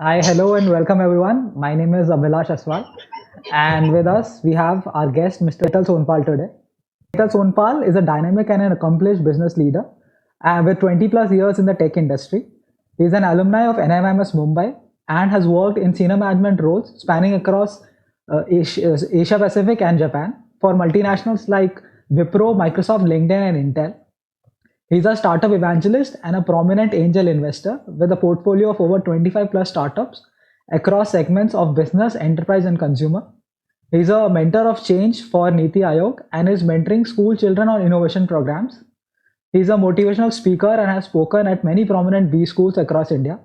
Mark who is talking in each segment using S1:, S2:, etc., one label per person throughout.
S1: Hi, hello, and welcome everyone. My name is Abhilash Aswal, and with us we have our guest, Mr. Hetal Sonpal today. Hetal Sonpal is a dynamic and an accomplished business leader with 20 plus years in the tech industry. He is an alumni of NIMS Mumbai and has worked in senior management roles spanning across Asia Pacific and Japan for multinationals like Wipro, Microsoft, LinkedIn, and Intel. He's a startup evangelist and a prominent angel investor with a portfolio of over 25 plus startups across segments of business, enterprise, and consumer. He's a mentor of change for Niti Aayog and is mentoring school children on innovation programs. He's a motivational speaker and has spoken at many prominent B schools across India.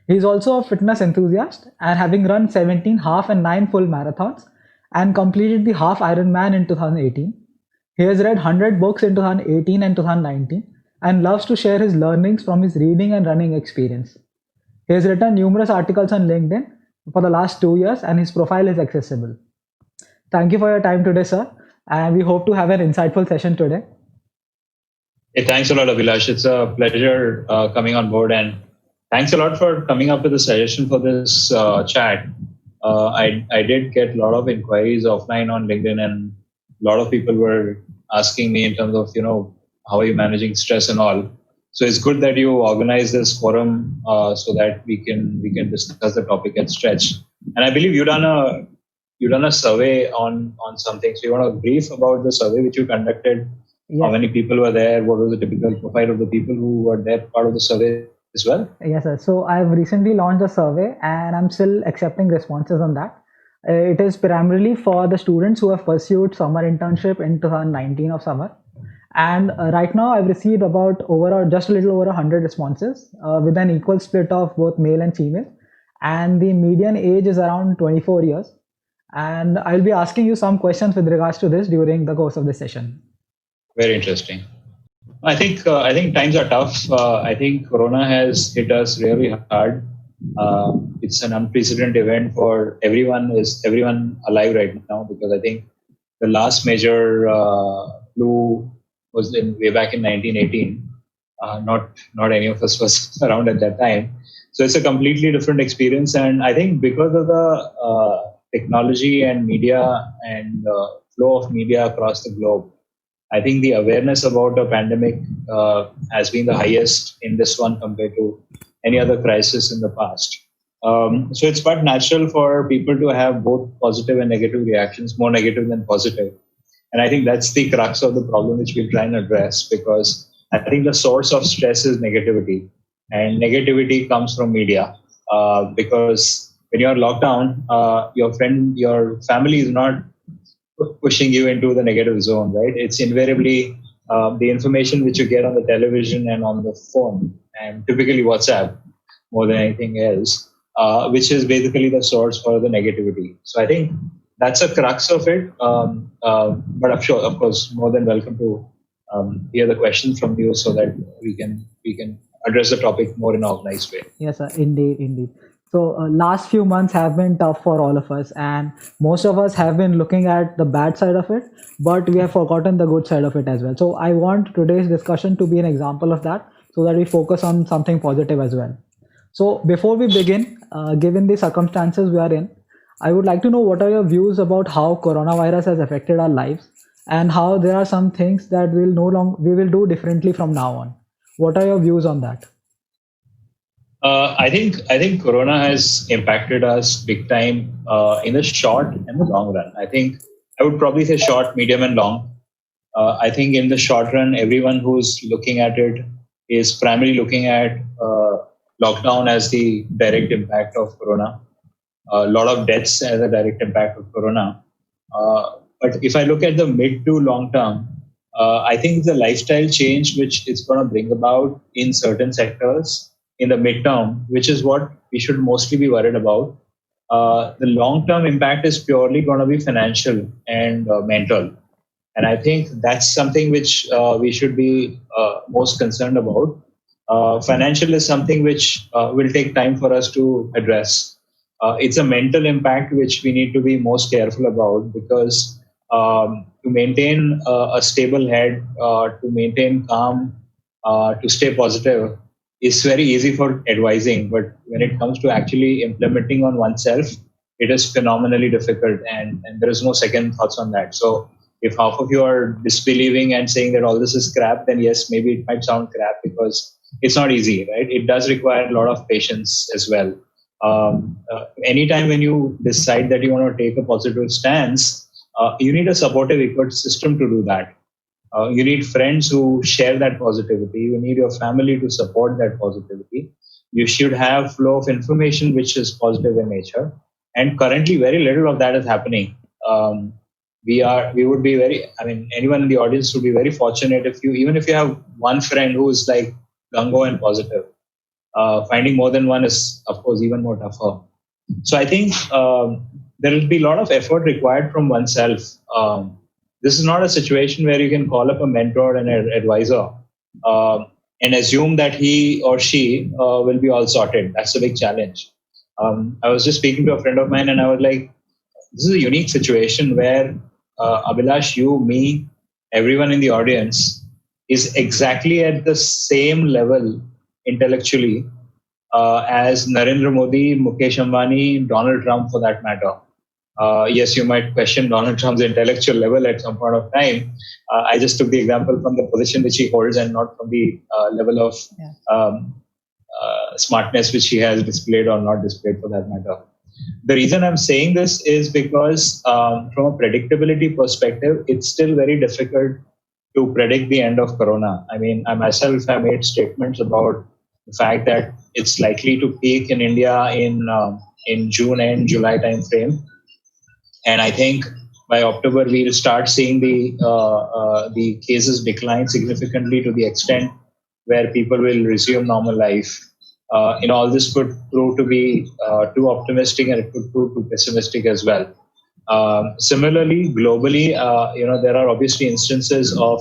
S1: He's also a fitness enthusiast and having run 17 half and 9 full marathons and completed the half Ironman in 2018. He has read 100 books in 2018 and 2019 and loves to share his learnings from his reading and running experience. He has written numerous articles on LinkedIn for the last 2 years and his profile is accessible. Thank you for your time today, sir, and we hope to have an insightful session today.
S2: Hey, thanks a lot, Abhilash. It's a pleasure coming on board, and thanks a lot for coming up with a suggestion for this chat. I did get a lot of inquiries offline on LinkedIn, and a lot of people were asking me in terms of how are you managing stress and all. So it's good that you organize this forum so that we can discuss the topic at stretch. And I believe you've done a survey on something. So you want to brief about the survey which you conducted. Yes. How many people were there? What was the typical profile of the people who were there part of the survey as well?
S1: Yes, sir. So I've recently launched a survey and I'm still accepting responses on that. It is primarily for the students who have pursued summer internship in 2019 of summer. And right now I've received just a little over 100 responses with an equal split of both male and female. And the median age is around 24 years. And I'll be asking you some questions with regards to this during the course of this session.
S2: Very interesting. I think times are tough. I think Corona has hit us really hard. It's an unprecedented event for everyone. Is everyone alive right now? Because I think the last major flu was way back in 1918. Not any of us was around at that time. So it's a completely different experience. And I think because of the technology and media and flow of media across the globe, I think the awareness about a pandemic has been the highest in this one compared to any other crisis in the past. So it's quite natural for people to have both positive and negative reactions, more negative than positive. And I think that's the crux of the problem which we'll try and address, because I think the source of stress is negativity. And negativity comes from media. Because when you're locked down, your family is not pushing you into the negative zone, right? It's invariably the information which you get on the television and on the phone, and typically WhatsApp more than anything else, which is basically the source for the negativity. So I think that's a crux of it. But I'm sure, of course, more than welcome to hear the questions from you so that we can address the topic more in an organized way.
S1: Yes, sir. Indeed. So last few months have been tough for all of us, and most of us have been looking at the bad side of it, but we have forgotten the good side of it as well. So I want today's discussion to be an example of that, so that we focus on something positive as well. So before we begin, given the circumstances we are in, I would like to know what are your views about how coronavirus has affected our lives, and how there are some things that we will do differently from now on. What are your views on that?
S2: I think Corona has impacted us big time in the short and the long run. I think I would probably say short, medium, and long. I think in the short run, everyone who's looking at it is primarily looking at lockdown as the direct impact of Corona. A lot of deaths as a direct impact of Corona. But if I look at the mid to long term, I think the lifestyle change which it's going to bring about in certain sectors in the midterm, which is what we should mostly be worried about. The long-term impact is purely going to be financial and mental. And I think that's something which we should be most concerned about. Financial is something which will take time for us to address. It's a mental impact which we need to be most careful about, because to maintain a stable head, to maintain calm, to stay positive, is very easy for advising, but when it comes to actually implementing on oneself, it is phenomenally difficult, and there is no second thoughts on that. So if half of you are disbelieving and saying that all this is crap, then yes, maybe it might sound crap because it's not easy, right? It does require a lot of patience as well. Anytime when you decide that you want to take a positive stance, you need a supportive ecosystem to do that. You need friends who share that positivity. You need your family to support that positivity. You should have flow of information which is positive in nature. And currently, very little of that is happening. We would be very. I mean, anyone in the audience would be very fortunate if you, even if you have one friend who is like gung-ho and positive. Finding more than one is, of course, even more tougher. So I think there will be a lot of effort required from oneself. This is not a situation where you can call up a mentor and an advisor and assume that he or she will be all sorted. That's a big challenge. I was just speaking to a friend of mine, and I was like, this is a unique situation where Abhilash, you, me, everyone in the audience is exactly at the same level intellectually as Narendra Modi, Mukesh Ambani, Donald Trump for that matter. Yes, you might question Donald Trump's intellectual level at some point of time. I just took the example from the position which he holds and not from the level of smartness which he has displayed or not displayed for that matter. The reason I'm saying this is because from a predictability perspective, it's still very difficult to predict the end of Corona. I mean, I myself have made statements about the fact that it's likely to peak in India in June and July timeframe, and I think by October we'll start seeing the cases decline significantly to the extent where people will resume normal life. All this could prove to be too optimistic, and it could prove too pessimistic as well. Similarly, globally, there are obviously instances of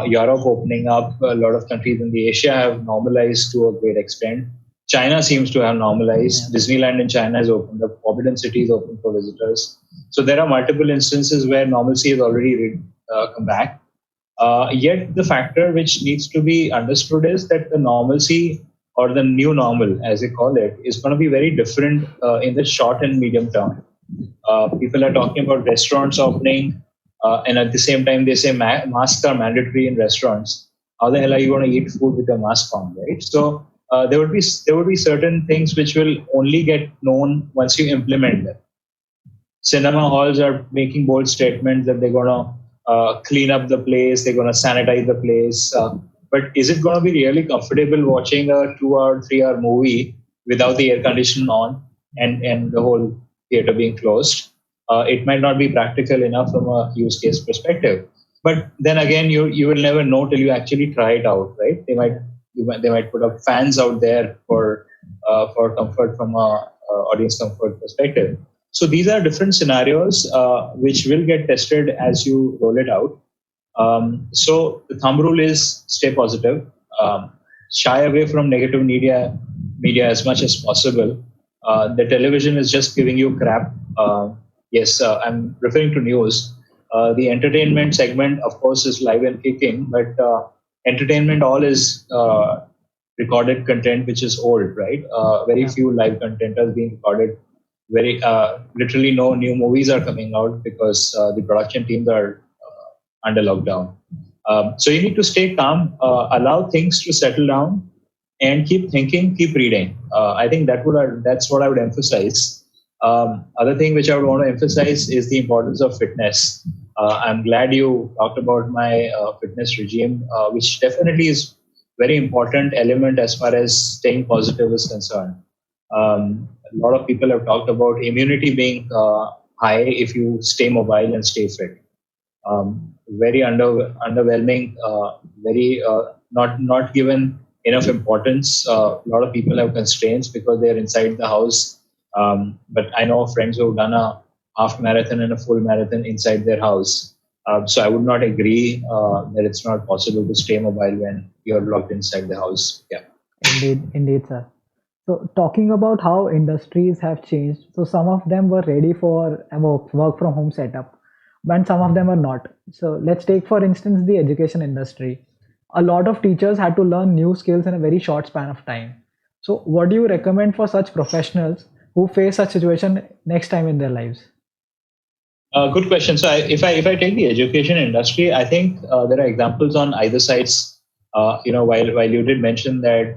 S2: Europe opening up. A lot of countries in the Asia have normalized to a great extent. China seems to have normalized. Disneyland in China has opened up. Forbidden City is open for visitors. So there are multiple instances where normalcy has already come back. Yet the factor which needs to be understood is that the normalcy, or the new normal, as they call it, is going to be very different in the short and medium term. People are talking about restaurants opening, and at the same time, they say masks are mandatory in restaurants. How the hell are you going to eat food with a mask on, right? So there would be certain things which will only get known once you implement them. Cinema halls are making bold statements that they're going to clean up the place, they're going to sanitize the place. But is it going to be really comfortable watching a 2-hour, 3-hour movie without the air conditioning on and the whole theater being closed? It might not be practical enough from a use case perspective. But then again, you will never know till you actually try it out, right? They might put up fans out there for comfort from a audience comfort perspective. So these are different scenarios which will get tested as you roll it out. So the thumb rule is stay positive, shy away from negative media as much as possible. The television is just giving you crap. Yes, I'm referring to news. The entertainment segment, of course, is live and kicking, but entertainment all is recorded content which is old, right? Very few live content is being recorded. Literally no new movies are coming out because the production teams are under lockdown. So you need to stay calm, allow things to settle down, and keep thinking, keep reading. I think that's what I would emphasize. Other thing which I would want to emphasize is the importance of fitness. I'm glad you talked about my fitness regime, which definitely is very important element as far as staying positive is concerned. A lot of people have talked about immunity being high if you stay mobile and stay fit. Very underwhelming, very not given enough importance. A lot of people have constraints because they're inside the house. But I know friends who have done a half marathon and a full marathon inside their house. So I would not agree that it's not possible to stay mobile when you're locked inside the house. Yeah.
S1: Indeed, sir. So talking about how industries have changed, so some of them were ready for a work from home setup, but some of them are not. So let's take, for instance, the education industry. a lot of teachers had to learn new skills in a very short span of time. So, what do you recommend for such professionals who face such situation next time in their lives?
S2: Good question. So, if I take the education industry, I think there are examples on either sides. While you did mention that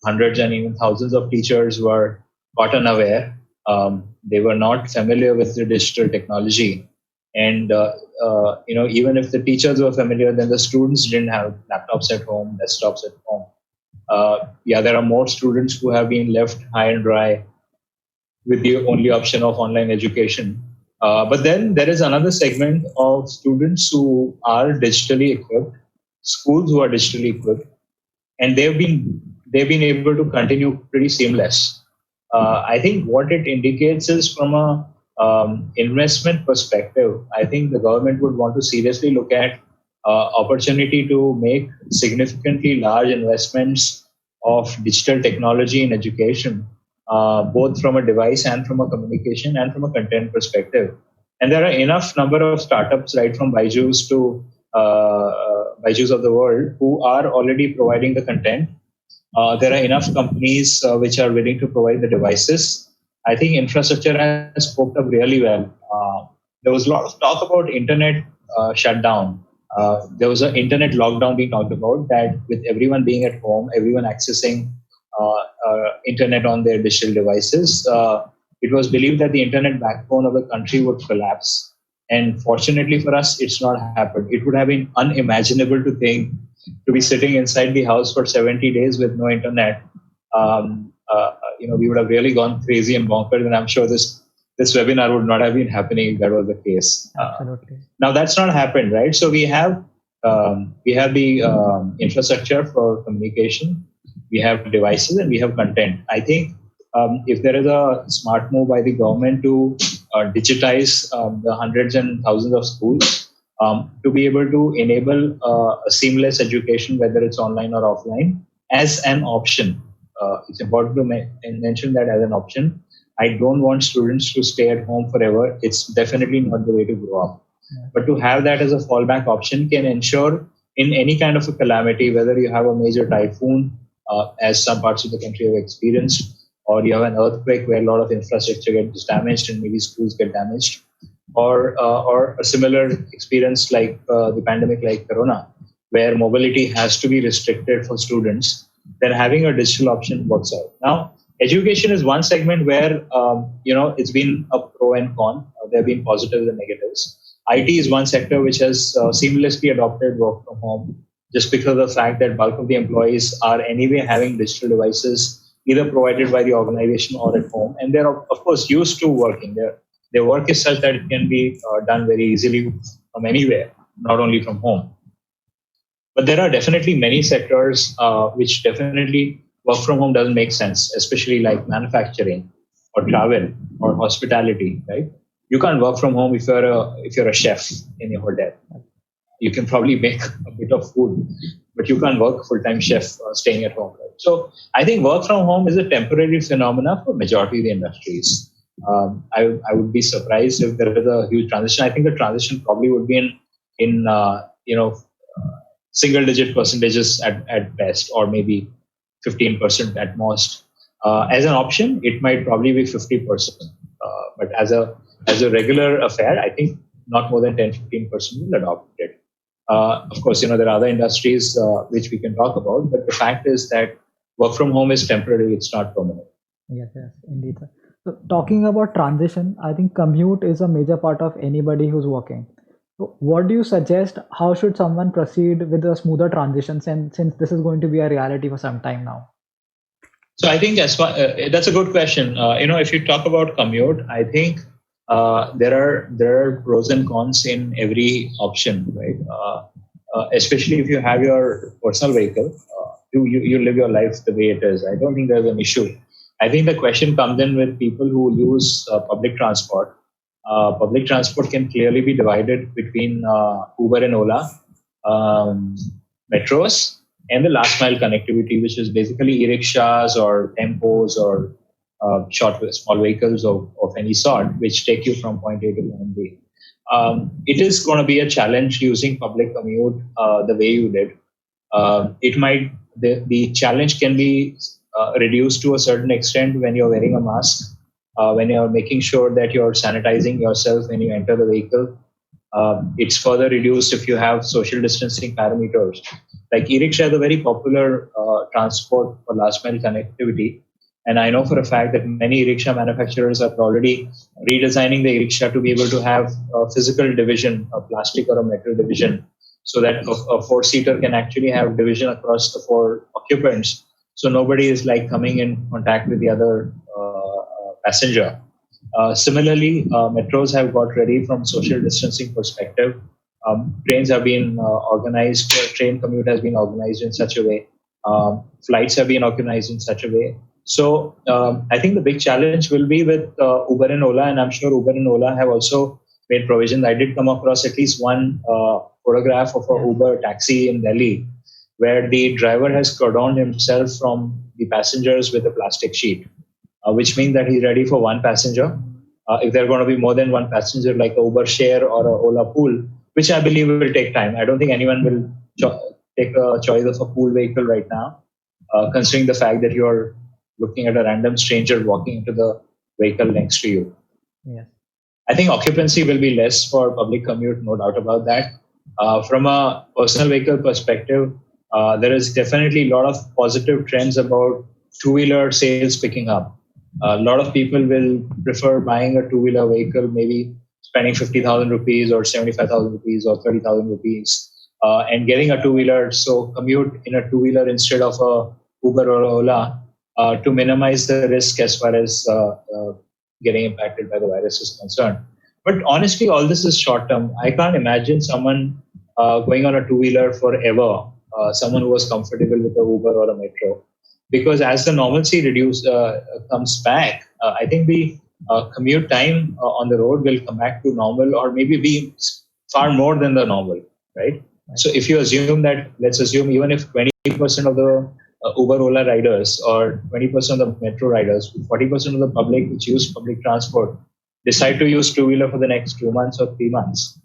S2: hundreds and even thousands of teachers were caught unaware, they were not familiar with the digital technology, and even if the teachers were familiar, then the students didn't have laptops at home, desktops at home. There are more students who have been left high and dry with the only option of online education. But then there is another segment of students who are digitally equipped, schools who are digitally equipped, and they've been able to continue pretty seamless. I think what it indicates is from a investment perspective, I think the government would want to seriously look at opportunity to make significantly large investments of digital technology in education, both from a device and from a communication and from a content perspective. And there are enough number of startups, right from Byju's to Byju's of the world, who are already providing the content. There are enough companies which are willing to provide the devices. I think infrastructure has scoped up really well. There was a lot of talk about internet shutdown. There was an internet lockdown being talked about, that with everyone being at home, everyone accessing internet on their digital devices, it was believed that the internet backbone of the country would collapse. And fortunately for us, it's not happened. It would have been unimaginable to think to be sitting inside the house for 70 days with no internet. We would have really gone crazy and bonkers, and I'm sure this webinar would not have been happening if that was the case.
S1: Absolutely.
S2: Now that's not happened, right? So we have the infrastructure for communication, we have devices, and we have content. I think if there is a smart move by the government to digitize the hundreds and thousands of schools, to be able to enable a seamless education, whether it's online or offline, as an option. It's important to mention that as an option. I don't want students to stay at home forever. It's definitely not the way to grow up. Yeah. But to have that as a fallback option can ensure in any kind of a calamity, whether you have a major typhoon, as some parts of the country have experienced, or you have an earthquake where a lot of infrastructure gets damaged and maybe schools get damaged, or a similar experience like the pandemic like Corona, where mobility has to be restricted for students, then having a digital option works out. Now, education is one segment where it's been a pro and con. There have been positives and negatives. IT is one sector which has seamlessly adopted work from home, just because of the fact that bulk of the employees are anyway having digital devices either provided by the organization or at home, and they're of course used to working there. Their work is such that it can be done very easily from anywhere, not only from home. But there are definitely many sectors which definitely work from home doesn't make sense, especially like manufacturing or travel or hospitality, right? You can't work from home if you're a chef in your hotel. You can probably make a bit of food, but you can't work full-time chef staying at home. Right? So I think work from home is a temporary phenomena for majority of the industries. I would be surprised if there is a huge transition. I think the transition probably would be in single-digit percentages at best, or maybe 15% at most. As an option, it might probably be 50%. But as a regular affair, I think not more than 10-15% will adopt it. Of course, there are other industries which we can talk about, but the fact is that work from home is temporary; it's not permanent.
S1: Yes, indeed. So, talking about transition, I think commute is a major part of anybody who's working. So, what do you suggest? How should someone proceed with a smoother transition, since this is going to be a reality for some time now?
S2: So, I think that's a good question. If you talk about commute, I think there are pros and cons in every option, right? Especially if you have your personal vehicle, you live your life the way it is. I don't think there's an issue. I think the question comes in with people who use public transport. Public transport can clearly be divided between Uber and Ola, metros, and the last mile connectivity, which is basically e-rickshaws or tempos or small vehicles of any sort, which take you from point A to point B. It is going to be a challenge using public commute the way you did. The challenge can be reduced to a certain extent when you're wearing a mask, when you're making sure that you're sanitizing yourself when you enter the vehicle. It's further reduced if you have social distancing parameters. Like e-rickshaw is a very popular transport for last mile connectivity. And I know for a fact that many e-rickshaw manufacturers are already redesigning the e-rickshaw to be able to have a physical division, a plastic or a metal division, so that a four-seater can actually have division across the four occupants. So nobody is like coming in contact with the other passenger. Similarly, metros have got ready from social distancing perspective. Trains have been organized, train commute has been organized in such a way. Flights have been organized in such a way. So I think the big challenge will be with Uber and Ola, and I'm sure Uber and Ola have also made provisions. I did come across at least one photograph of a Uber taxi in Delhi where the driver has cordoned himself from the passengers with a plastic sheet, which means that he's ready for one passenger. If there are going to be more than one passenger, like a Uber share or a Ola pool, which I believe will take time. I don't think anyone will take a choice of a pool vehicle right now, considering the fact that you're looking at a random stranger walking into the vehicle next to you.
S1: Yes.
S2: I think occupancy will be less for public commute, no doubt about that. From a personal vehicle perspective, there is definitely a lot of positive trends about two-wheeler sales picking up. A lot of people will prefer buying a two-wheeler vehicle, maybe spending 50,000 rupees or 75,000 rupees or 30,000 rupees, and getting a two-wheeler. So commute in a two-wheeler instead of a Uber or Ola to minimize the risk as far as getting impacted by the virus is concerned. But honestly, all this is short term. I can't imagine someone going on a two-wheeler forever, someone who was comfortable with a Uber or a metro. Because as the normalcy comes back, I think the commute time on the road will come back to normal, or maybe be far more than the normal, right? So if you assume that, let's assume even if 20% of the Uber Ola riders or 20% of the metro riders, 40% of the public which use public transport decide to use two-wheeler for the next 2 months or 3 months,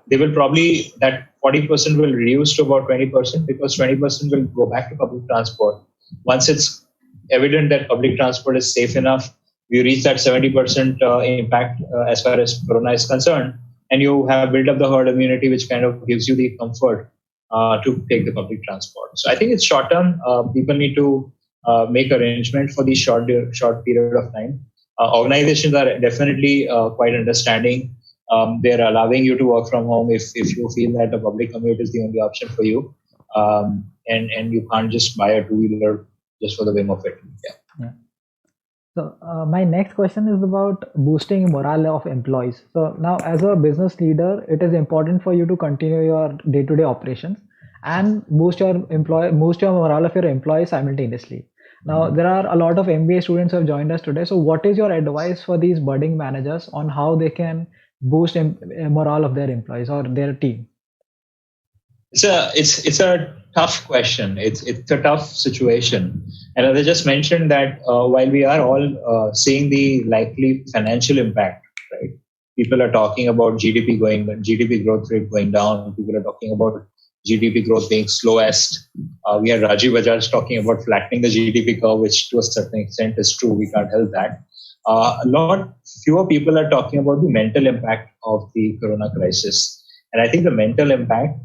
S2: they will probably, that 40% will reduce to about 20% because 20% will go back to public transport. Once it's evident that public transport is safe enough, you reach that 70% impact as far as corona is concerned, and you have built up the herd immunity, which kind of gives you the comfort to take the public transport. So I think it's short term. People need to make arrangement for the short period of time. Organizations are definitely quite understanding. They're allowing you to work from home if you feel that the public commute is the only option for you. And you can't just buy a two-wheeler just for the whim of it.
S1: Yeah. So my next question is about boosting morale of employees. So now, as a business leader, it is important for you to continue your day-to-day operations and boost your morale of your employees simultaneously. Now, there are a lot of MBA students who have joined us today. So what is your advice for these budding managers on how they can boost morale of their employees or their team?
S2: It's a tough question. It's a tough situation. And as I just mentioned that while we are all seeing the likely financial impact, right? People are talking about GDP growth rate going down. People are talking about GDP growth being slowest. We had Rajiv Bajaj talking about flattening the GDP curve, which to a certain extent is true. We can't help that. A lot fewer people are talking about the mental impact of the corona crisis. And I think the mental impact,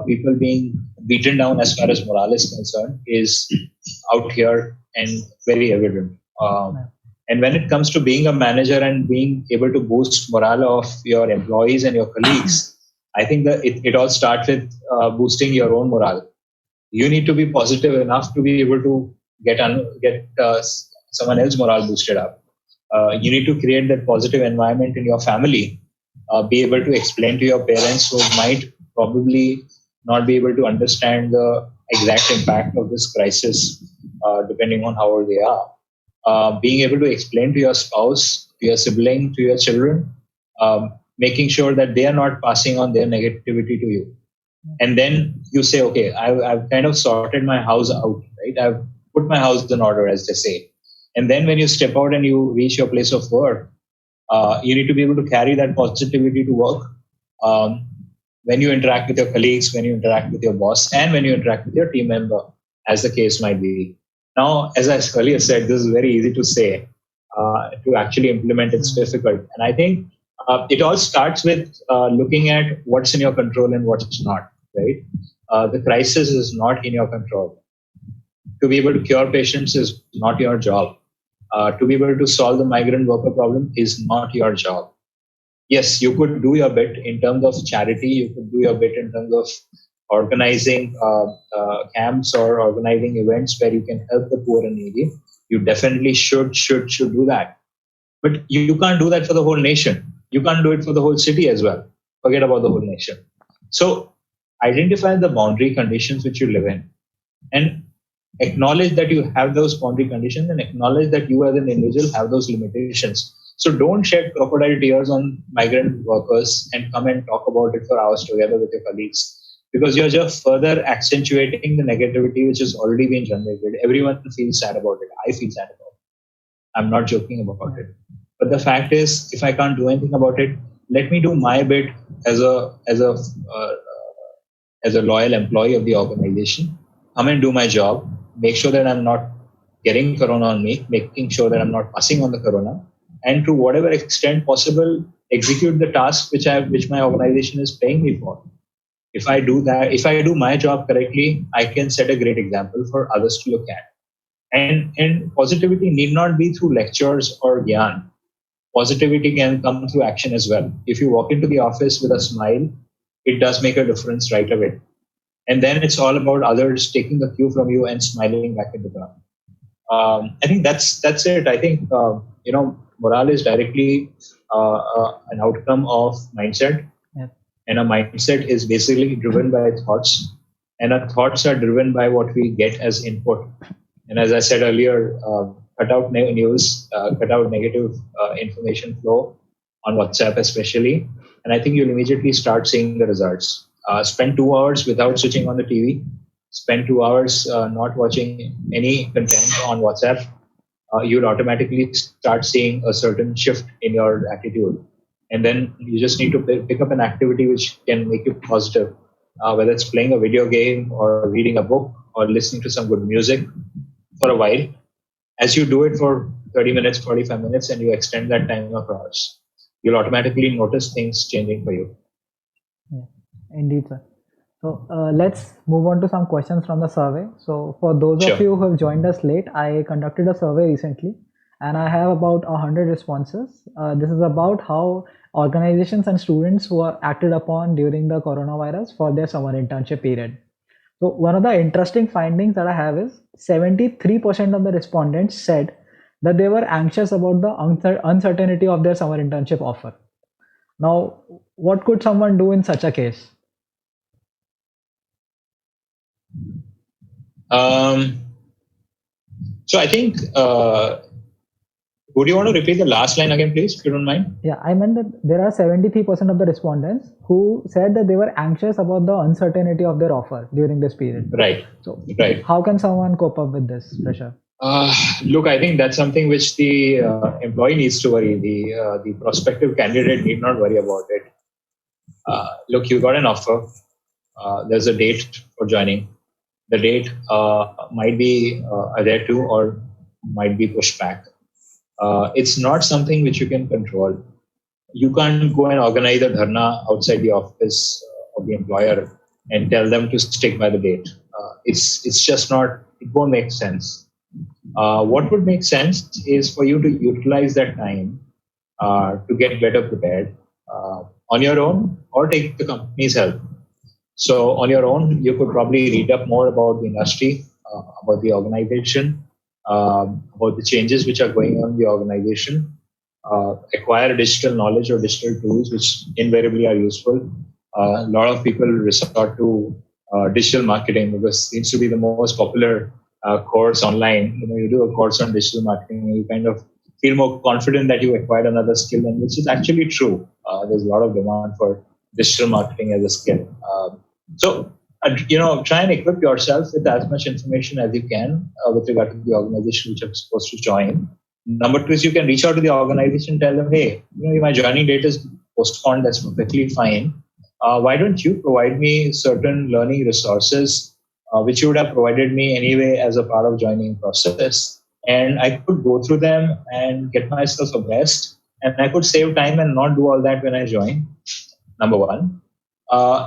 S2: people being beaten down as far as morale is concerned, is out here and very evident. And when it comes to being a manager and being able to boost morale of your employees and your colleagues, I think that it all starts with boosting your own morale. You need to be positive enough to be able to get someone else's morale boosted up. You need to create that positive environment in your family. Be able to explain to your parents who might probably not be able to understand the exact impact of this crisis, depending on how old they are. Being able to explain to your spouse, to your sibling, to your children, making sure that they are not passing on their negativity to you. And then you say, okay, I've kind of sorted my house out, right? I've put my house in order, as they say. And then when you step out and you reach your place of work, you need to be able to carry that positivity to work. when you interact with your colleagues, when you interact with your boss, and when you interact with your team member, as the case might be. Now, as I earlier said, this is very easy to say. To actually implement, it's difficult. And I think it all starts with looking at what's in your control and what's not, right? The crisis is not in your control. To be able to cure patients is not your job. To be able to solve the migrant worker problem is not your job. Yes, you could do your bit in terms of charity. You could do your bit in terms of organizing camps or organizing events where you can help the poor and needy. You definitely should do that. But you can't do that for the whole nation. You can't do it for the whole city as well. Forget about the whole nation. So identify the boundary conditions which you live in and acknowledge that you have those boundary conditions and acknowledge that you as an individual have those limitations. So don't shed crocodile tears on migrant workers and come and talk about it for hours together with your colleagues, because you're just further accentuating the negativity which has already been generated. Everyone feels sad about it. I feel sad about it. I'm not joking about it. But the fact is, if I can't do anything about it, let me do my bit as a loyal employee of the organization. Come and do my job. Make sure that I'm not getting corona on me. Making sure that I'm not passing on the corona. And to whatever extent possible, execute the task which my organization is paying me for. If I do that, if I do my job correctly, I can set a great example for others to look at. And positivity need not be through lectures or gyan. Positivity can come through action as well. If you walk into the office with a smile, it does make a difference right away. And then it's all about others taking the cue from you and smiling back into them. I think that's it. I think morale is directly an outcome of mindset, and a mindset is basically driven by thoughts, and our thoughts are driven by what we get as input. And as I said earlier, cut out news, cut out negative information flow on WhatsApp especially, and I think you'll immediately start seeing the results. Spend 2 hours without switching on the TV. Spend 2 hours not watching any content on WhatsApp. You'll automatically start seeing a certain shift in your attitude. And then you just need to pick up an activity which can make you positive, whether it's playing a video game or reading a book or listening to some good music for a while. As you do it for 30 minutes, 45 minutes, and you extend that time of hours, you'll automatically notice things changing for you.
S1: Yeah, indeed, sir. So let's move on to some questions from the survey. So for those of you who have joined us late, I conducted a survey recently and I have about 100 responses. This is about how organizations and students were acted upon during the coronavirus for their summer internship period. So one of the interesting findings that I have is 73% of the respondents said that they were anxious about the uncertainty of their summer internship offer. Now, what could someone do in such a case?
S2: So I think, would you want to repeat the last line again, please, if you don't mind?
S1: Yeah, I meant that there are 73% of the respondents who said that they were anxious about the uncertainty of their offer during this period.
S2: Right.
S1: So,
S2: right.
S1: How can someone cope up with this pressure?
S2: Look, I think that's something which the employee needs to worry. The prospective candidate need not worry about it. Look, you got an offer. There's a date for joining. The date might be adhered to or might be pushed back. It's not something which you can control. You can't go and organize a dharna outside the office of the employer and tell them to stick by the date. It's just not, it won't make sense. What would make sense is for you to utilize that time to get better prepared on your own or take the company's help. So on your own, you could probably read up more about the industry, about the organization, about the changes which are going on in the organization, acquire digital knowledge or digital tools, which invariably are useful. A lot of people resort to digital marketing because it seems to be the most popular course online. You do a course on digital marketing and you kind of feel more confident that you acquired another skill, and which is actually true. There's a lot of demand for digital marketing as a skill. So try and equip yourself with as much information as you can with regard to the organization which you're supposed to join. Number two is you can reach out to the organization and tell them, hey, my joining date is postponed. That's perfectly fine. why don't you provide me certain learning resources which you would have provided me anyway as a part of joining process, and I could go through them and get myself abreast, and I could save time and not do all that when I join. Number one.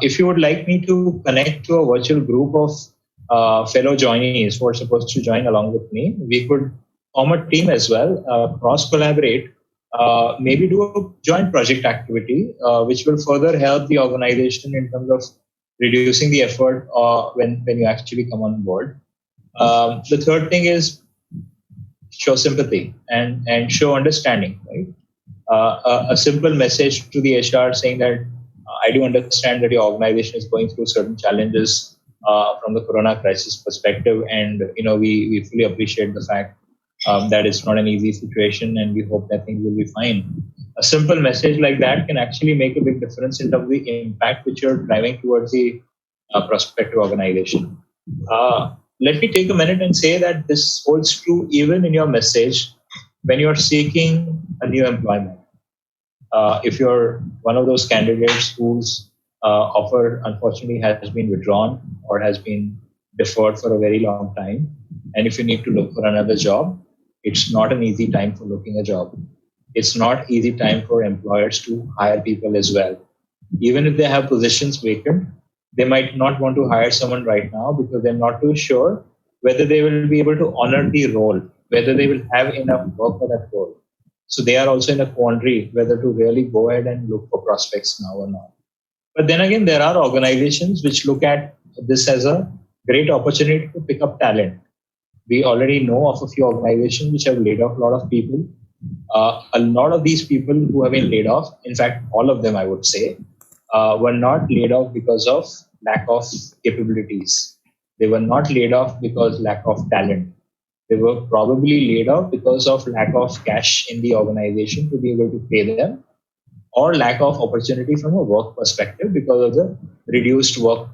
S2: If you would like me to connect to a virtual group of fellow joinees who are supposed to join along with me, we could form a team as well, cross collaborate, maybe do a joint project activity, which will further help the organization in terms of reducing the effort when you actually come on board. The third thing is show sympathy and show understanding, right? A simple message to the HR saying that I do understand that your organization is going through certain challenges from the corona crisis perspective, and we fully appreciate the fact that it's not an easy situation, and we hope that things will be fine. A simple message like that can actually make a big difference in terms of the impact which you're driving towards the prospective organization. Let me take a minute and say that this holds true even in your message when you're seeking a new employment. If you're one of those candidates whose offer unfortunately has been withdrawn or has been deferred for a very long time, and if you need to look for another job, it's not an easy time for looking a job. It's not easy time for employers to hire people as well. Even if they have positions vacant, they might not want to hire someone right now because they're not too sure whether they will be able to honor the role, whether they will have enough work for that role. So they are also in a quandary whether to really go ahead and look for prospects now or not. But then again, there are organizations which look at this as a great opportunity to pick up talent. We already know of a few organizations which have laid off a lot of people. A lot of these people who have been laid off, in fact, all of them, I would say, were not laid off because of lack of capabilities. They were not laid off because lack of talent. They were probably laid off because of lack of cash in the organization to be able to pay them, or lack of opportunity from a work perspective because of the reduced work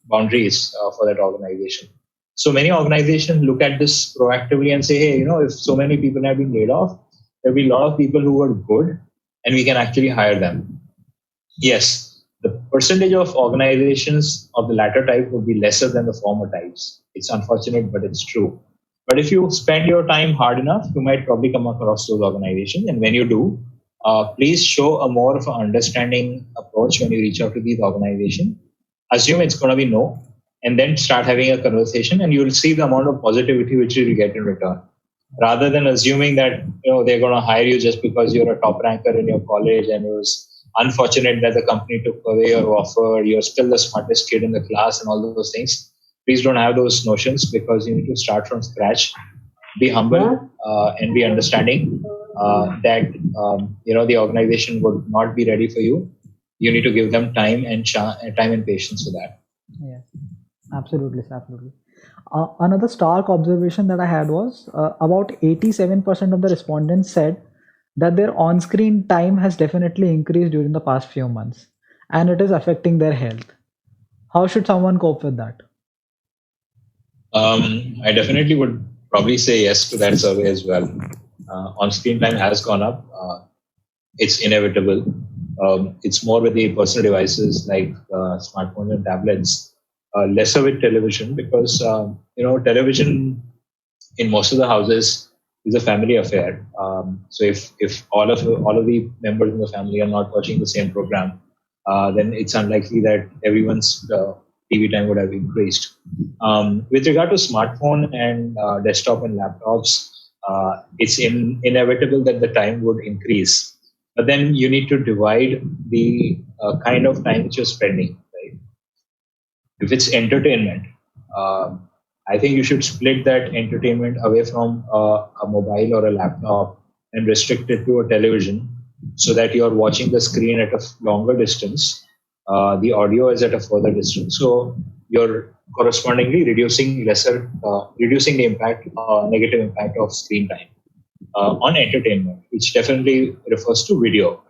S2: boundaries for that organization. So many organizations look at this proactively and say, hey, if so many people have been laid off, there'll be a lot of people who are good and we can actually hire them. Yes, the percentage of organizations of the latter type would be lesser than the former types. It's unfortunate, but it's true. But if you spend your time hard enough, you might probably come across those organizations. And when you do, please show a more of an understanding approach when you reach out to these organizations. Assume it's going to be no, and then start having a conversation, and you'll see the amount of positivity which you will get in return. Rather than assuming that they're going to hire you just because you're a top ranker in your college and it was unfortunate that the company took away your offer, you're still the smartest kid in the class and all those things. Please don't have those notions, because you need to start from scratch. Be humble and be understanding that the organization would not be ready for you. You need to give them time and patience for that.
S1: Yes, absolutely, absolutely. Another stark observation that I had was about 87% of the respondents said that their on-screen time has definitely increased during the past few months, and it is affecting their health. How should someone cope with that?
S2: I definitely would probably say yes to that survey as well. On-screen time has gone up. It's inevitable. It's more with the personal devices like smartphones and tablets, lesser with television, because television in most of the houses is a family affair. So if all of the members in the family are not watching the same program, then it's unlikely that everyone's TV time would have increased. With regard to smartphone and desktop and laptops, it's inevitable that the time would increase. But then you need to divide the kind of time that you're spending. Right? If it's entertainment, I think you should split that entertainment away from a mobile or a laptop and restrict it to a television, so that you're watching the screen at a longer distance. The audio is at a further distance. So you're correspondingly reducing the impact, negative impact of screen time on entertainment, which definitely refers to video.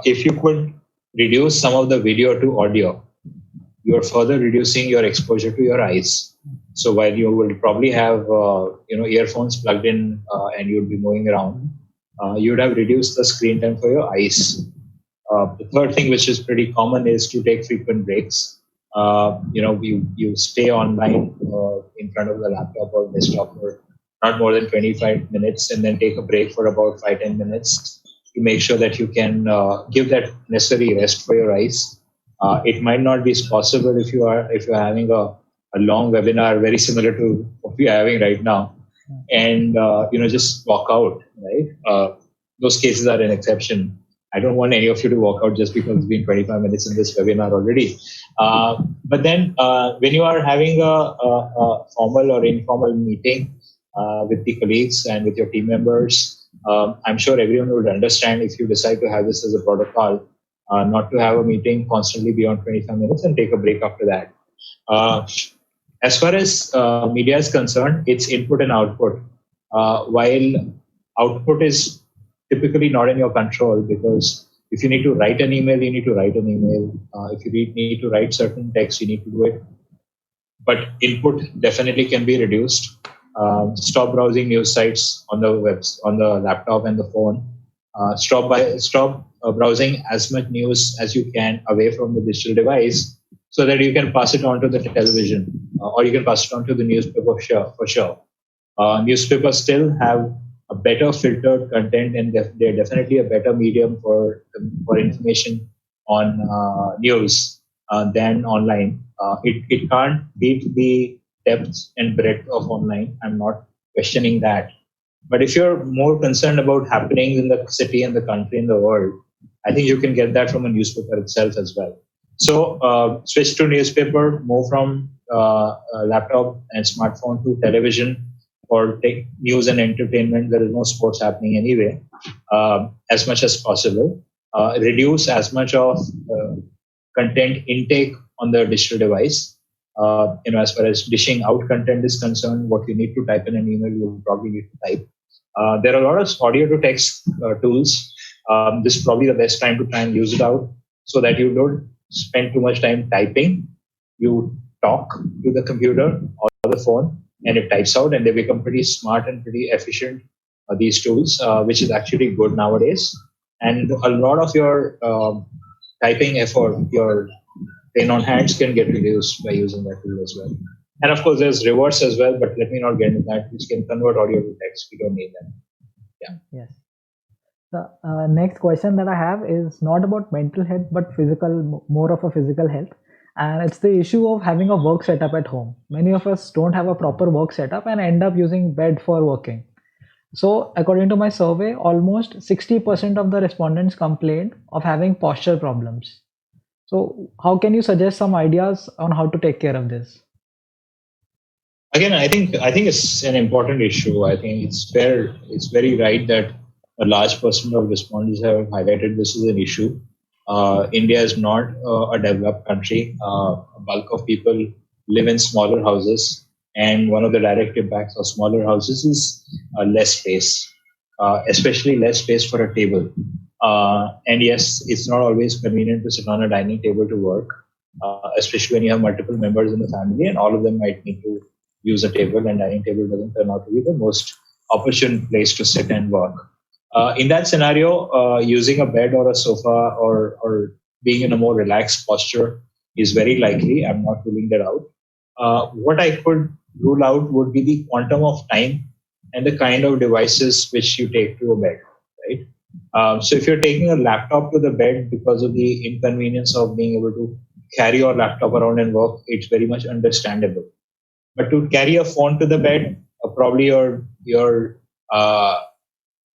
S2: If you could reduce some of the video to audio, you're further reducing your exposure to your eyes. So while you will probably have earphones plugged in and you'll be moving around, you would have reduced the screen time for your eyes. The third thing, which is pretty common, is to take frequent breaks. You stay online in front of the laptop or desktop for not more than 25 minutes, and then take a break for about 5-10 minutes to make sure that you can give that necessary rest for your eyes. It might not be possible if you're having a long webinar very similar to what we are having right now, and just walk out, right? Those cases are an exception. I don't want any of you to walk out just because it's been 25 minutes in this webinar already. But then when you are having a formal or informal meeting with the colleagues and with your team members, I'm sure everyone would understand if you decide to have this as a protocol, not to have a meeting constantly beyond 25 minutes and take a break after that. As far as media is concerned, it's input and output. While output is typically not in your control, because if you need to write an email, you need to write an email. If you need to write certain text, you need to do it. But input definitely can be reduced. Stop browsing news sites on the on the laptop and the phone. Stop browsing as much news as you can away from the digital device, so that you can pass it on to the television, or you can pass it on to the newspaper for sure. Newspapers still have a better filtered content, and they're definitely a better medium for information on news than online. It can't beat the depth and breadth of online. I'm not questioning that. But if you're more concerned about happenings in the city and the country and the world, I think you can get that from a newspaper itself as well. So switch to newspaper, move from laptop and smartphone to television, or take news and entertainment. There is no sports happening anyway, as much as possible. Reduce as much of content intake on the digital device. As far as dishing out content is concerned, what you need to type in an email, you probably need to type. There are a lot of audio to text tools. This is probably the best time to try and use it out, so that you don't spend too much time typing. You talk to the computer or the phone, and it types out, and they become pretty smart and pretty efficient, these tools, which is actually good nowadays. And a lot of your typing effort, your pain on hands, can get reduced by using that tool as well. And of course, there's reverse as well, but let me not get into that, which can convert audio to text. We don't need that. Yeah.
S1: Yes. The next question that I have is not about mental health, but more of a physical health. And it's the issue of having a work setup at home. Many of us don't have a proper work setup and end up using bed for working. So according to my survey, almost 60% of the respondents complained of having posture problems. So how can you suggest some ideas on how to take care of this?
S2: Again, I think it's an important issue. I think it's very right that a large percent of respondents have highlighted this as an issue. India is not a developed country. A bulk of people live in smaller houses, and one of the direct impacts of smaller houses is less space, especially less space for a table. And yes, it's not always convenient to sit on a dining table to work, especially when you have multiple members in the family, and all of them might need to use a table, and dining table doesn't turn out to be the most opportune place to sit and work. In that scenario, using a bed or a sofa or being in a more relaxed posture is very likely. I'm not ruling that out. What I could rule out would be the quantum of time and the kind of devices which you take to a bed, right? So if you're taking a laptop to the bed because of the inconvenience of being able to carry your laptop around and work, it's very much understandable. But to carry a phone to the bed, probably you're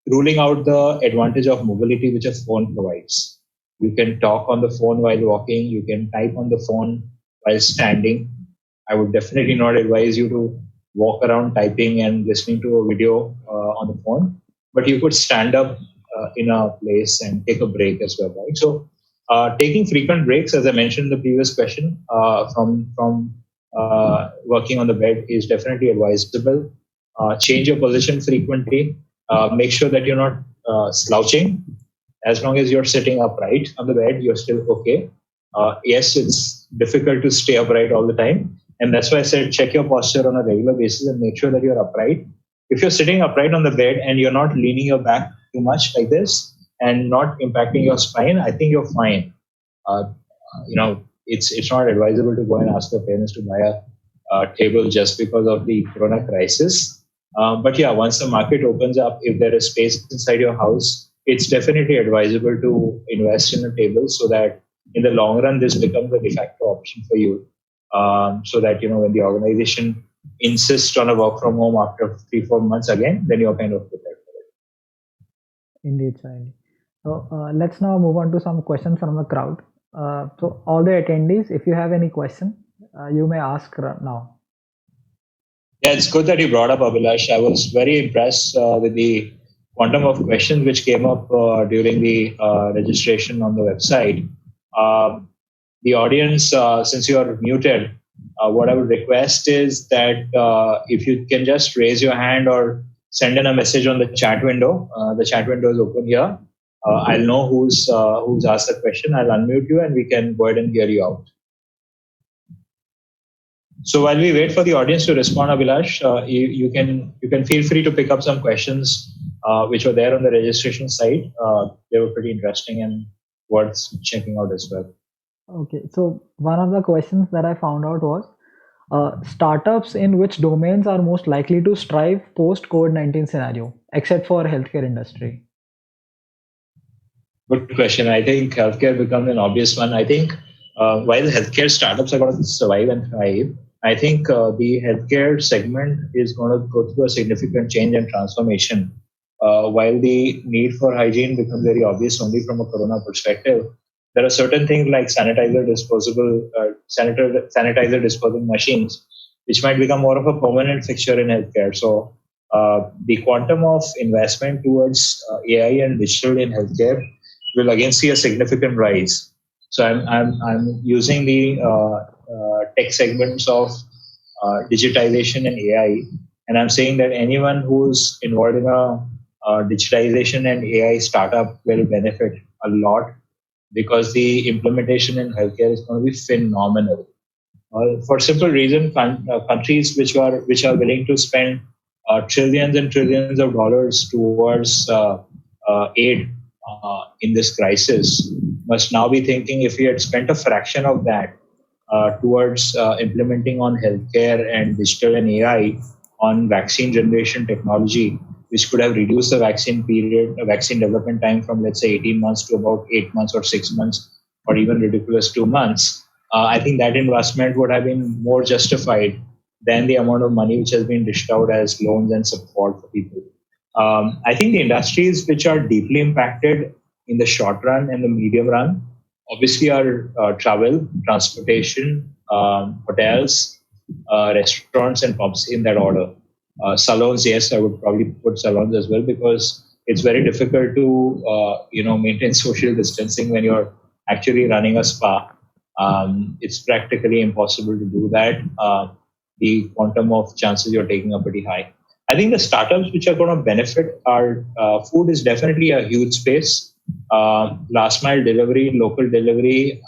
S2: ruling out the advantage of mobility which a phone provides. You can talk on the phone while walking. You can type on the phone while standing. I would definitely not advise you to walk around typing and listening to a video on the phone, but you could stand up in a place and take a break as well, right? So taking frequent breaks, as I mentioned in the previous question, from working on the bed is definitely advisable. Change your position frequently. Make sure that you're not slouching. As long as you're sitting upright on the bed, you're still okay. Yes, it's difficult to stay upright all the time. And that's why I said check your posture on a regular basis and make sure that you're upright. If you're sitting upright on the bed and you're not leaning your back too much like this, and not impacting your spine, I think you're fine. It's not advisable to go and ask your parents to buy a table just because of the corona crisis. But yeah, once the market opens up, if there is space inside your house, it's definitely advisable to invest in a table so that in the long run, this becomes a de facto option for you. So that, when the organization insists on a work from home after 3-4 months again, then you're kind of prepared for it.
S1: Indeed, sir. Indeed. So let's now move on to some questions from the crowd. So all the attendees, if you have any question, you may ask now.
S2: Yeah, it's good that you brought up Abhilash. I was very impressed with the quantum of questions which came up during the registration on the website. The audience, since you are muted, what I would request is that if you can just raise your hand or send in a message on the chat window. The chat window is open here. I'll know who's asked the question. I'll unmute you and we can go ahead and hear you out. So while we wait for the audience to respond, Abhilash, you can feel free to pick up some questions which were there on the registration site. They were pretty interesting and worth checking out as well.
S1: Okay, so one of the questions that I found out was startups in which domains are most likely to strive post COVID-19 scenario, except for healthcare industry.
S2: Good question. I think healthcare becomes an obvious one. I think while healthcare startups are going to survive and thrive, I think the healthcare segment is going to go through a significant change and transformation. While the need for hygiene becomes very obvious only from a corona perspective, there are certain things like sanitizer disposing machines, which might become more of a permanent fixture in healthcare. So the quantum of investment towards AI and digital in healthcare will again see a significant rise. So I'm using the tech segments of digitization and AI, and I'm saying that anyone who's involved in a digitization and AI startup will benefit a lot because the implementation in healthcare is going to be phenomenal. For simple reason, countries which are willing to spend trillions and trillions of dollars towards aid in this crisis must now be thinking, if we had spent a fraction of that towards implementing on healthcare and digital and AI on vaccine generation technology, which could have reduced the vaccine development time from, let's say, 18 months to about 8 months or 6 months, or even ridiculous 2 months. I think that investment would have been more justified than the amount of money which has been dished out as loans and support for people. I think the industries which are deeply impacted in the short run and the medium run obviously are travel, transportation, hotels, restaurants, and pubs in that order. Salons, yes, I would probably put salons as well because it's very difficult to maintain social distancing when you're actually running a spa. It's practically impossible to do that. The quantum of chances you're taking are pretty high. I think the startups which are going to benefit are food is definitely a huge space. Last mile delivery, local delivery,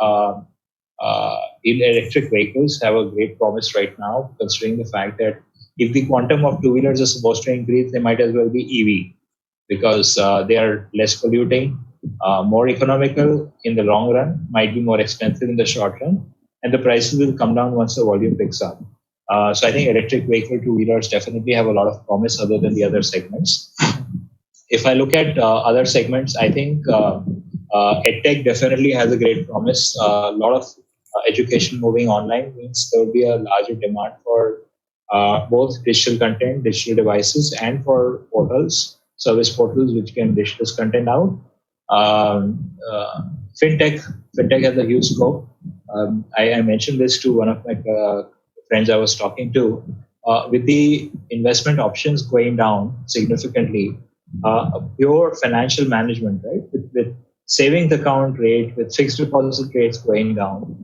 S2: in electric vehicles have a great promise right now, considering the fact that if the quantum of two-wheelers is supposed to increase, they might as well be EV because they are less polluting, more economical in the long run, might be more expensive in the short run, and the prices will come down once the volume picks up. So I think electric vehicle two-wheelers definitely have a lot of promise other than the other segments. If I look at other segments, I think EdTech definitely has a great promise. A lot of education moving online means there will be a larger demand for both digital content, digital devices, and for portals, service portals which can dish this content out. Fintech has a huge scope. I mentioned this to one of my friends I was talking to. With the investment options going down significantly, pure financial management, right? With savings account rate, with fixed deposit rates going down,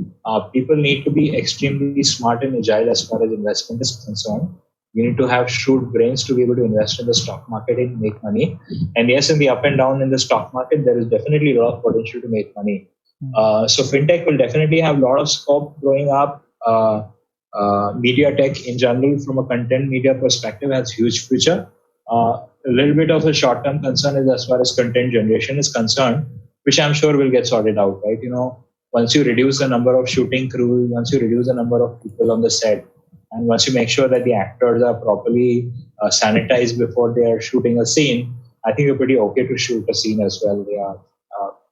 S2: people need to be extremely smart and agile as far as investment is concerned. You need to have shrewd brains to be able to invest in the stock market and make money. And yes, in the up and down in the stock market, there is definitely a lot of potential to make money. So fintech will definitely have a lot of scope growing up. Media tech in general, from a content media perspective, has huge future. a little bit of a short-term concern is as far as content generation is concerned, which I'm sure will get sorted out, right? Once you reduce the number of shooting crew, once you reduce the number of people on the set, and once you make sure that the actors are properly sanitized before they are shooting a scene, I think you're pretty okay to shoot a scene as well.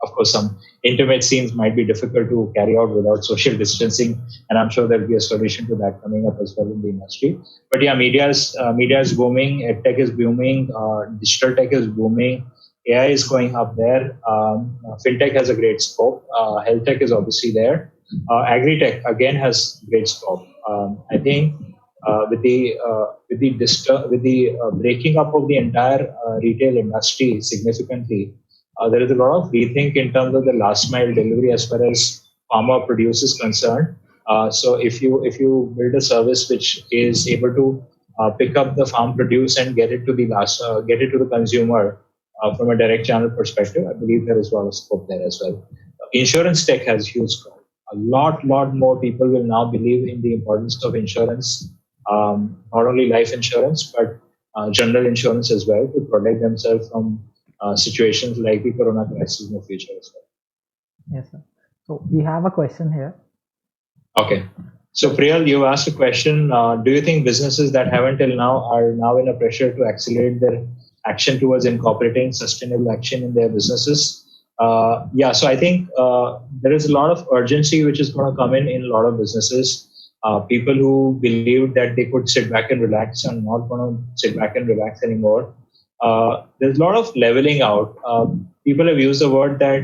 S2: Of course, some intimate scenes might be difficult to carry out without social distancing, and I'm sure there'll be a solution to that coming up as well in the industry. But yeah, media is booming, edtech is booming, digital tech is booming, AI is going up there. Fintech has a great scope. Health tech is obviously there. Agri-tech again has great scope. I think with the breaking up of the entire retail industry significantly, there is a lot of rethink in terms of the last mile delivery as far as farmer produce is concerned. So if you build a service which is able to pick up the farm produce and get it to the consumer from a direct channel perspective, I believe there is a lot of scope there as well. Insurance tech has huge scope. A lot more people will now believe in the importance of insurance, not only life insurance, but general insurance as well, to protect themselves from situations like the corona crisis in the future as well.
S1: Yes, sir. So we have a question here.
S2: Okay. So Priyal, you asked a question. Do you think businesses that haven't till now are now in a pressure to accelerate their action towards incorporating sustainable action in their businesses? Yeah, so I think there is a lot of urgency which is going to come in a lot of businesses. People who believed that they could sit back and relax are not going to sit back and relax anymore. There's a lot of leveling out. People have used the word that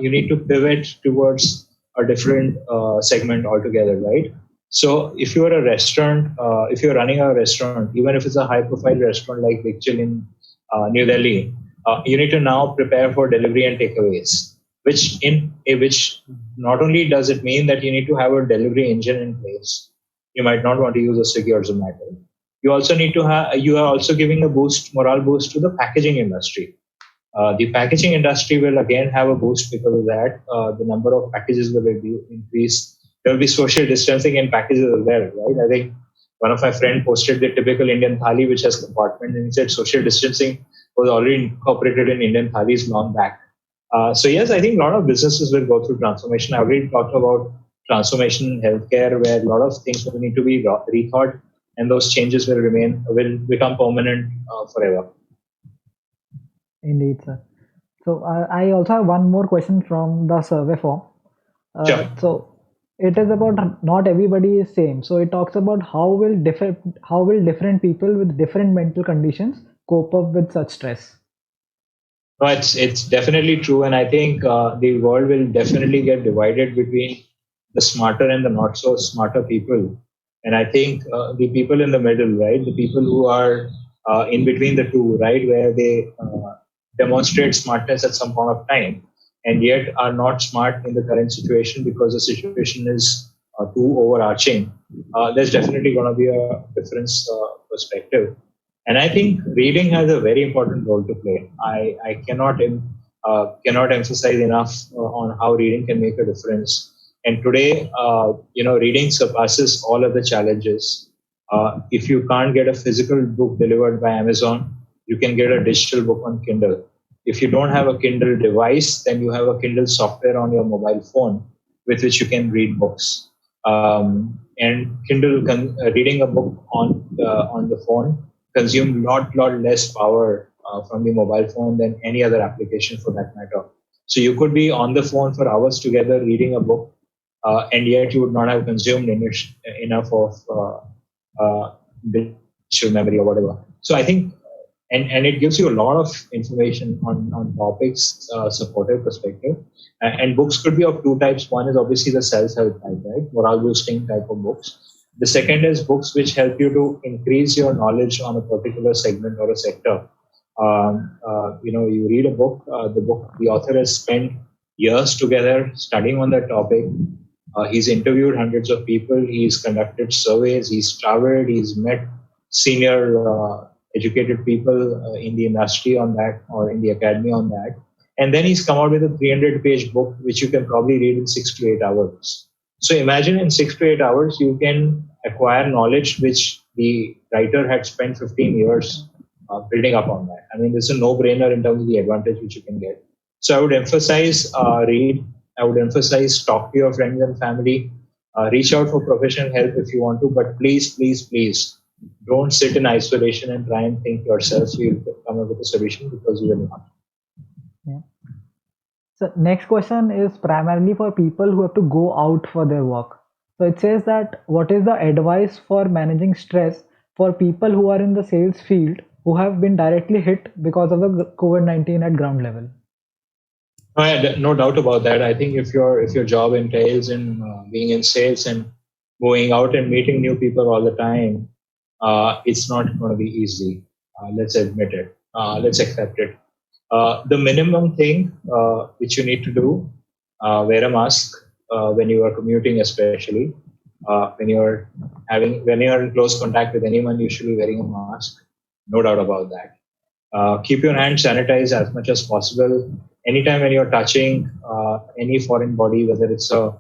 S2: you need to pivot towards a different segment altogether, right? So if you're a restaurant, if you're running a restaurant, even if it's a high-profile restaurant like Big Chill in New Delhi, you need to now prepare for delivery and takeaways. Which not only does it mean that you need to have a delivery engine in place. You might not want to use a Swiggy or Zomato. You also need to have. You are also giving a morale boost to the packaging industry. The packaging industry will again have a boost because of that. The number of packages will increase. There will be social distancing in packages as well, right? I think one of my friends posted the typical Indian thali, which has compartment, and he said social distancing was already incorporated in Indian thalis long back. So yes, I think a lot of businesses will go through transformation. I already talked about transformation in healthcare, where a lot of things will need to be rethought, and those changes will become permanent forever.
S1: Indeed, sir. So I also have one more question from the survey form.
S2: Sure.
S1: So it is about not everybody is same. So it talks about how will different people with different mental conditions cope up with such stress.
S2: No, it's definitely true, and I think the world will definitely get divided between the smarter and the not so smarter people. And I think the people in the middle, right, the people who are in between the two, right, where they demonstrate smartness at some point of time, and yet are not smart in the current situation because the situation is too overarching. There's definitely going to be a difference perspective. And I think reading has a very important role to play. I cannot emphasize enough on how reading can make a difference. And today, reading surpasses all other challenges. If you can't get a physical book delivered by Amazon, you can get a digital book on Kindle. If you don't have a Kindle device, then you have a Kindle software on your mobile phone with which you can read books. And Kindle reading a book on the phone consume lot less power from the mobile phone than any other application for that matter. So you could be on the phone for hours together reading a book, and yet you would not have consumed enough of digital memory or whatever. So I think, and it gives you a lot of information on topics, supportive perspective. And books could be of two types. One is obviously the self-help type, right? Morale boosting type of books. The second is books which help you to increase your knowledge on a particular segment or a sector. You read a book, the author has spent years together studying on that topic. He's interviewed hundreds of people. He's conducted surveys. He's traveled. He's met senior educated people in the industry on that or in the academy on that. And then he's come out with a 300-page book, which you can probably read in 6 to 8 hours. So imagine in 6 to 8 hours, you can acquire knowledge which the writer had spent 15 years building up on that. I mean, this is a no-brainer in terms of the advantage which you can get. So I would emphasize read. I would emphasize talk to your friends and family. Reach out for professional help if you want to, but please, please, please don't sit in isolation and try and think yourself you'll come up with a solution, because you will not.
S1: Yeah. So next question is primarily for people who have to go out for their work. So it says that what is the advice for managing stress for people who are in the sales field who have been directly hit because of the COVID-19 at ground level?
S2: No doubt about that. I think if your job entails in being in sales and going out and meeting new people all the time, it's not going to be easy. Let's admit it. Let's accept it. The minimum thing which you need to do, wear a mask when you are commuting, especially when you're in close contact with anyone, you should be wearing a mask. No doubt about that. Keep your hands sanitized as much as possible. Anytime when you're touching any foreign body, whether it's a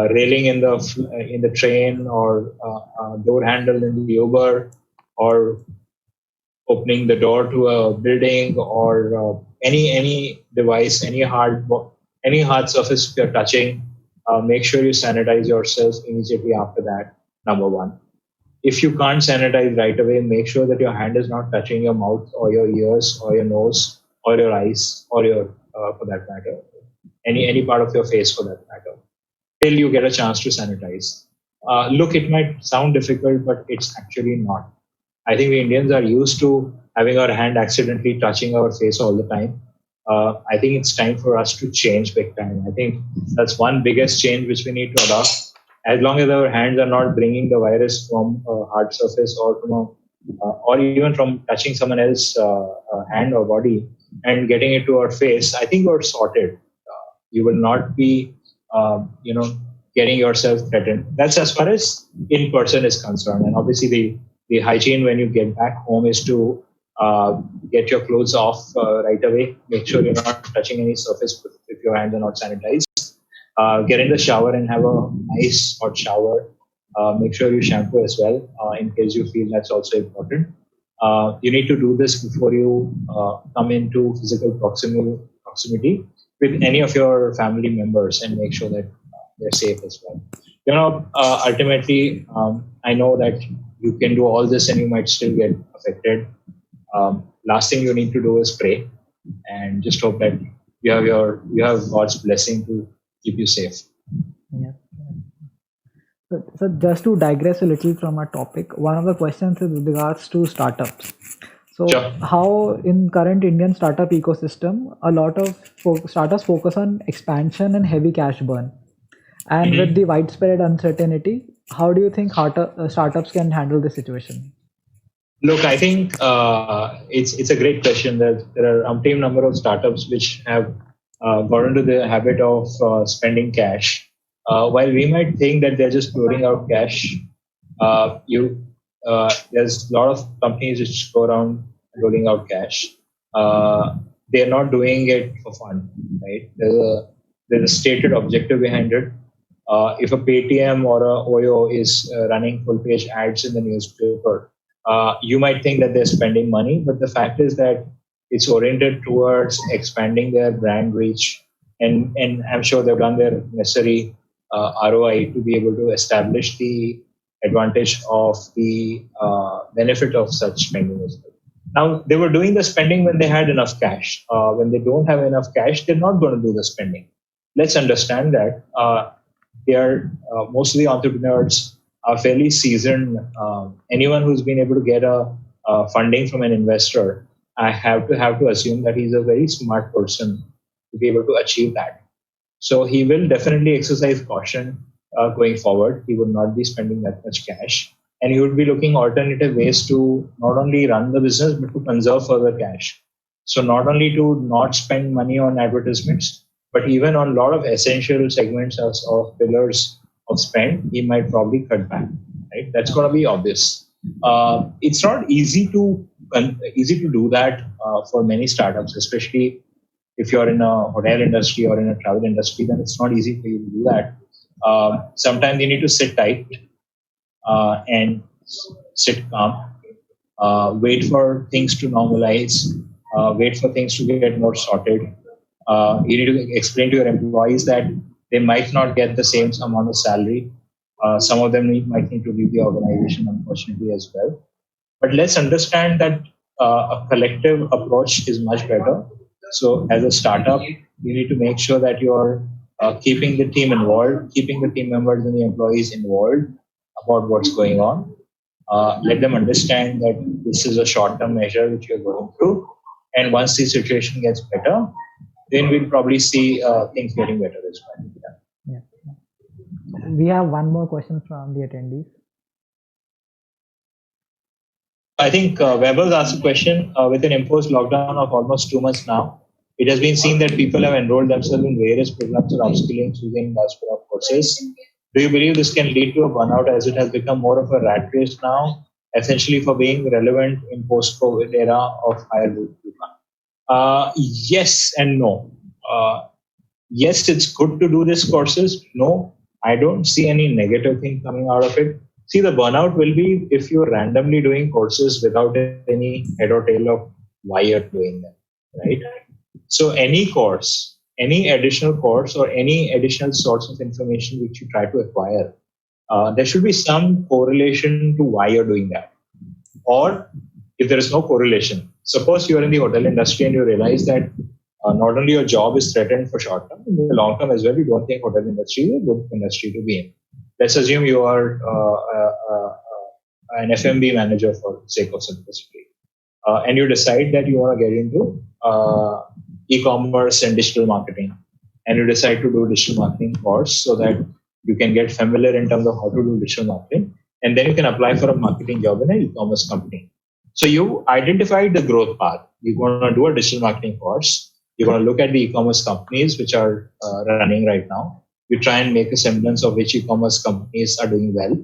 S2: railing in the train, or a door handle in the Uber, or opening the door to a building, or any device, any hard surface you're touching, make sure you sanitize yourself immediately after that. Number one. If you can't sanitize right away, make sure that your hand is not touching your mouth or your ears or your nose or your eyes, or your for that matter, any part of your face for that matter, till you get a chance to sanitize. Look, it might sound difficult, but it's actually not. I think we Indians are used to having our hand accidentally touching our face all the time. I think it's time for us to change big time. I think that's one biggest change which we need to adopt. As long as our hands are not bringing the virus from a hard surface, or or even from touching someone else's hand or body and getting it to our face, I think we're sorted. You will not be, getting yourself threatened. That's as far as in person is concerned. And obviously, the hygiene when you get back home is to get your clothes off right away. Make sure you're not touching any surface if your hands are not sanitized. Get in the shower and have a nice hot shower. Make sure you shampoo as well, in case you feel that's also important. You need to do this before you come into physical proximity with any of your family members, and make sure that they're safe as well. Ultimately, I know that you can do all this and you might still get affected. Last thing you need to do is pray, and just hope that you have God's blessing to keep you safe.
S1: Yeah. So just to digress a little from our topic, one of the questions is with regards to startups. So
S2: Sure.
S1: how in current Indian startup ecosystem, a lot of startups focus on expansion and heavy cash burn. And with the widespread uncertainty, how do you think startups can handle this situation?
S2: Look, I think it's a great question. There are umpteen number of startups which have got into the habit of spending cash. While we might think that they're just pouring out cash, there's a lot of companies which go around rolling out cash. They're not doing it for fun, right? There's a stated objective behind it. If a Paytm or a Oyo is running full page ads in the newspaper, you might think that they're spending money, but the fact is that it's oriented towards expanding their brand reach, and I'm sure they've done their necessary ROI to be able to establish the advantage of the benefit of such spending as well. Now, they were doing the spending when they had enough cash. When they don't have enough cash, they're not going to do the spending. Let's understand that they are most of the entrepreneurs are fairly seasoned. Anyone who's been able to get a funding from an investor, I have to assume that he's a very smart person to be able to achieve that. So he will definitely exercise caution going forward. He would not be spending that much cash, and he would be looking alternative ways to not only run the business but to conserve further cash. So not only to not spend money on advertisements, but even on a lot of essential segments of pillars of spend, he might probably cut back. Right? That's going to be obvious. It's not easy to do that for many startups, especially if you're in a hotel industry or in a travel industry. Then it's not easy for you to do that. Sometimes you need to sit tight and sit calm. wait for things to normalize, wait for things to get more sorted. You need to explain to your employees that they might not get the same amount of salary. Some of them might need to leave the organization, unfortunately, as well. But let's understand that a collective approach is much better. So, as a startup, you need to make sure that you're keeping the team involved, keeping the team members and the employees involved about what's going on. Let them understand that this is a short-term measure which you're going through, and once the situation gets better, then we'll probably see things getting better as well.
S1: Yeah. We have one more question from the attendees.
S2: I think Weber's asked a question. With an imposed lockdown of almost 2 months now, it has been seen that people have enrolled themselves in various programs of upskilling using diaspora courses. Do you believe this can lead to a burnout as it has become more of a rat race now, essentially for being relevant in post-COVID era of higher demand? Yes and no. Yes, it's good to do these courses. No, I don't see any negative thing coming out of it. See, the burnout will be if you're randomly doing courses without any head or tail of why you're doing them, right? So any course, any additional course or any additional source of information which you try to acquire, there should be some correlation to why you're doing that. Or if there is no correlation, suppose you're in the hotel industry and you realize that not only your job is threatened for short term, in the long term as well, you don't think hotel industry is a good industry to be in. Let's assume you are an F&B manager for sake of simplicity, and you decide that you want to get into e-commerce and digital marketing, and you decide to do a digital marketing course so that you can get familiar in terms of how to do digital marketing, and then you can apply for a marketing job in an e-commerce company. So you identified the growth path. You're going to do a digital marketing course. You're going to look at the e-commerce companies which are running right now. You try and make a semblance of which e-commerce companies are doing well,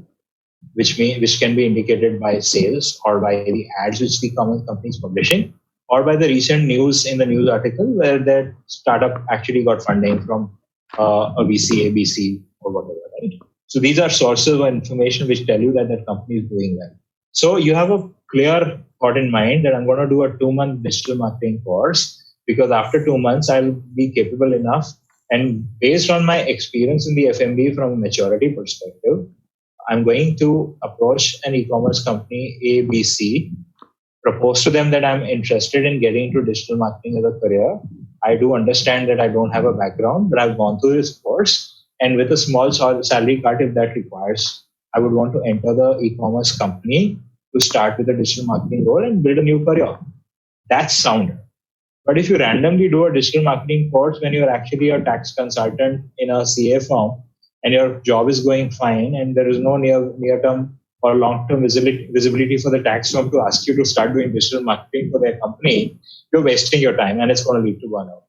S2: which can be indicated by sales or by the ads which the e-commerce company is publishing, or by the recent news in the news article where that startup actually got funding from a VC, ABC, or whatever, right? So these are sources of information which tell you that that company is doing well. So you have a clear thought in mind that I'm going to do a 2-month digital marketing course because after 2 months I'll be capable enough. And based on my experience in the F&B from a maturity perspective, I'm going to approach an e-commerce company ABC, propose to them that I'm interested in getting into digital marketing as a career. I do understand that I don't have a background, but I've gone through this course. And with a small salary cut, if that requires, I would want to enter the e-commerce company to start with a digital marketing role and build a new career. That's sound. But if you randomly do a digital marketing course when you're actually a tax consultant in a CA firm and your job is going fine and there is no near-term or long-term visibility for the tax firm to ask you to start doing digital marketing for their company, you're wasting your time and it's going to lead to burnout.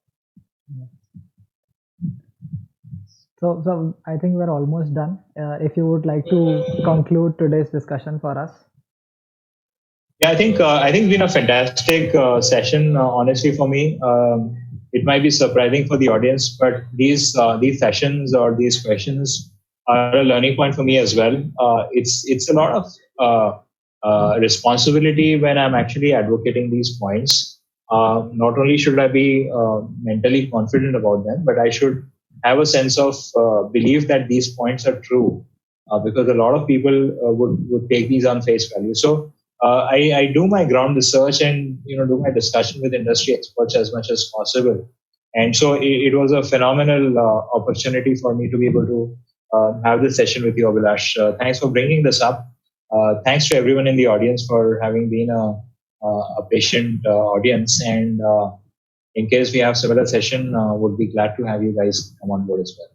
S1: So I think we're almost done. If you would like to conclude today's discussion for us.
S2: Yeah, I think it's been a fantastic session. Honestly, for me, it might be surprising for the audience, but these sessions or these questions are a learning point for me as well. It's a lot of responsibility when I'm actually advocating these points. Not only should I be mentally confident about them, but I should have a sense of belief that these points are true, because a lot of people would take these on face value. So. I do my ground research and do my discussion with industry experts as much as possible, and so it was a phenomenal opportunity for me to be able to have this session with you, Abhilash. Thanks for bringing this up. Thanks to everyone in the audience for having been a patient audience, and in case we have similar session, would be glad to have you guys come on board as well.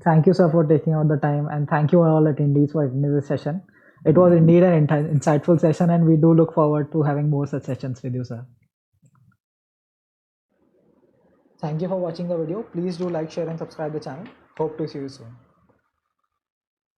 S1: Thank you, sir, for taking out the time, and thank you all attendees for attending this session. It was indeed an insightful session, and we do look forward to having more such sessions with you, sir. Thank you for watching the video. Please do like, share, and subscribe the channel. Hope to see you soon.